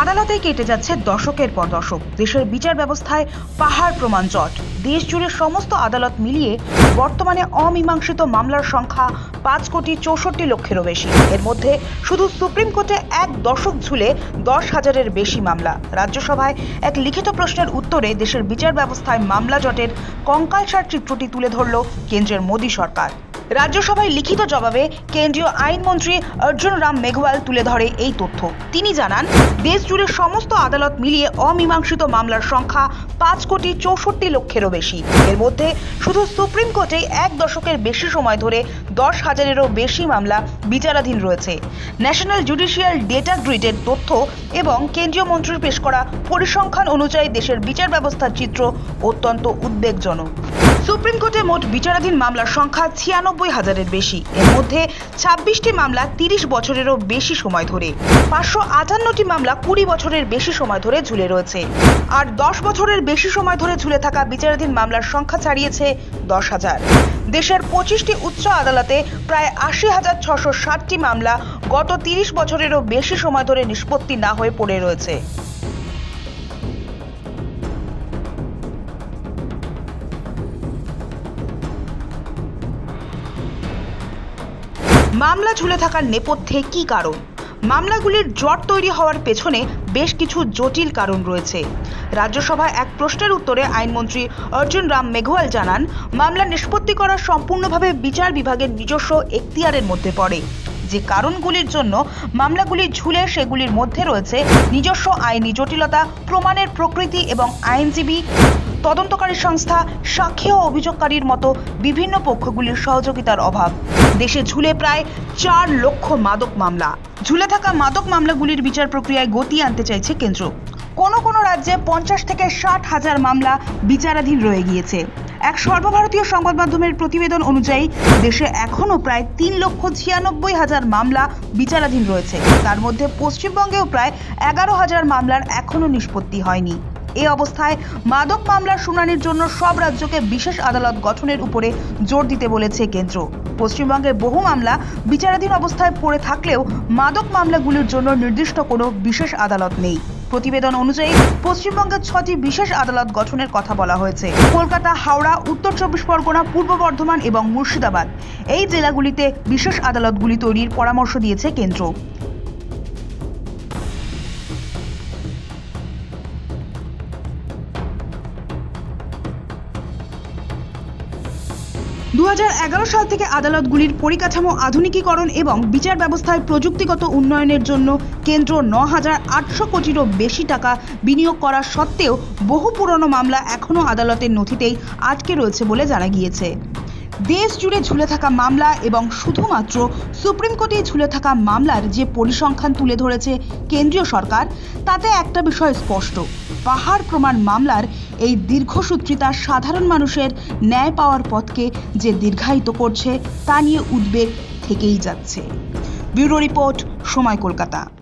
আদালতে কেটে যাচ্ছে দশকের পর দশক। দেশের বিচার ব্যবস্থায় পাহাড় প্রমাণ জট। দেশ জুড়ে সমস্ত আদালত মিলিয়ে বর্তমানে অমীমাংসিত মামলার সংখ্যা 5,64,00,000-এরও বেশি। এর মধ্যে শুধু সুপ্রিম কোর্টে এক দশক ঝুলে 10,000-এর বেশি মামলা। রাজ্যসভায় এক লিখিত প্রশ্নের উত্তরে দেশের বিচার ব্যবস্থায় মামলা জটের কঙ্কালসার চিত্রটি তুলে ধরল কেন্দ্রের মোদী সরকার। রাজ্যসভায় লিখিত জবাবে কেন্দ্রীয় আইনমন্ত্রী অর্জুন রাম মেঘওয়াল তুলে ধরে এই তথ্য। তিনি জানান, দেশ জুড়ে সমস্ত আদালত মিলিয়ে অমীমাংসিত মামলার সংখ্যা 5,64,00,000-এরও বেশি। এর মধ্যে শুধু সুপ্রিম কোর্টে এক দশকের বেশি সময় ধরে 10,000-এরও বেশি মামলা বিচারাধীন রয়েছে। ন্যাশনাল জুডিশিয়াল ডেটা গ্রিডের তথ্য এবং কেন্দ্রীয় মন্ত্রীর পেশ করা পরিসংখ্যান অনুযায়ী দেশের বিচার ব্যবস্থার চিত্র অত্যন্ত উদ্বেগজনক। সুপ্রিম কোর্টে মোট বিচারাধীন মামলার সংখ্যা 96,000-এর বেশি। এর মধ্যে 26টি মামলা 30 বছরেরও বেশি সময় ধরে, 558টি মামলা 20 বছরের বেশি সময় ধরে ঝুলে রয়েছে। আর 10 বছরের বেশি সময় ধরে ঝুলে থাকা বিচারাধীন মামলার সংখ্যা ছাড়িয়েছে 10,000। দেশের 25টি উচ্চ আদালতে প্রায় 80,660টি মামলা গত 30 বছরেরও বেশি সময় ধরে নিষ্পত্তি না হয়ে পড়ে রয়েছে। মামলা ঝুলে থাকার নেপথ্যে কি কারণ? মামলাগুলির জট তৈরি হওয়ার পেছনে বেশ কিছু জটিল কারণ রয়েছে। রাজ্যসভায় এক প্রশ্নের উত্তরে আইনমন্ত্রী অর্জুন রাম মেঘওয়াল জানান, মামলা নিষ্পত্তি করা সম্পূর্ণভাবে বিচার বিভাগের নিজস্ব এখতিয়ারের মধ্যে পড়ে। যে কারণগুলির জন্য মামলাগুলি ঝুলে সেগুলির মধ্যে রয়েছে নিজস্ব আইনি জটিলতা, প্রমাণের প্রকৃতি এবং আইনজীবী, তদন্তকারী সংস্থা, সাক্ষী ও অভিযোগকারীর মতো বিভিন্ন পক্ষগুলির সহযোগিতার অভাব। দেশে ঝুলে প্রায় 4 লক্ষ মাদক মামলা। ঝুলে থাকা মাদক মামলাগুলির বিচার প্রক্রিয়ায় গতি আনতে চাইছে কেন্দ্র। কোনো রাজ্যে 50 থেকে 60,000 মামলা বিচারাধীন রয়ে গিয়েছে। এক সর্বভারতীয় সংবাদ মাধ্যমের প্রতিবেদন অনুযায়ী দেশে এখনও প্রায় 3,96,000 মামলা বিচারাধীন রয়েছে। তার মধ্যে পশ্চিমবঙ্গেও প্রায় 11,000 মামলার এখনও নিষ্পত্তি হয়নি। এই অবস্থায় মাদক মামলার শুনানির জন্য সব রাজ্যকে বিশেষ আদালত গঠনের উপরে জোর দিতে বলেছে কেন্দ্র। পশ্চিমবঙ্গের বহু মামলা বিচারাধীন অবস্থায় পড়ে থাকলেও মাদক মামলাগুলির জন্য নির্দিষ্ট কোনো বিশেষ আদালত নেই। প্রতিবেদন অনুযায়ী পশ্চিমবঙ্গের 6টি বিশেষ আদালত গঠনের কথা বলা হয়েছে। কলকাতা, হাওড়া, উত্তর 24 পরগনা, পূর্ব বর্ধমান এবং মুর্শিদাবাদ এই জেলাগুলিতে বিশেষ আদালতগুলি তৈরির পরামর্শ দিয়েছে কেন্দ্র। 2011 সাল থেকে আদালতগুলির পরিকাঠামো আধুনিকীকরণ এবং বিচার ব্যবস্থায় প্রযুক্তিগত উন্নয়নের জন্য কেন্দ্র 9,800 কোটিরও বেশি টাকা বিনিয়োগ করা সত্ত্বেও বহু পুরনো মামলা এখনও আদালতের নথিতেই আটকে রয়েছে বলে জানা গিয়েছে। দেশ জুড়ে ঝুলে থাকা মামলা এবং শুধুমাত্র সুপ্রিম কোর্টে ঝুলে থাকা মামলার যে পরিসংখ্যান তুলে ধরেছে কেন্দ্রীয় সরকার, তাতে একটা বিষয় স্পষ্ট, পাহাড় প্রমাণ মামলার এই দীর্ঘসূত্রিতা সাধারণ মানুষের ন্যায় পাওয়ার পথকে যে দীর্ঘায়িত করছে তা নিয়ে উদ্বেগ থেকেই যাচ্ছে। ব্যুরো রিপোর্ট, সময়, কলকাতা।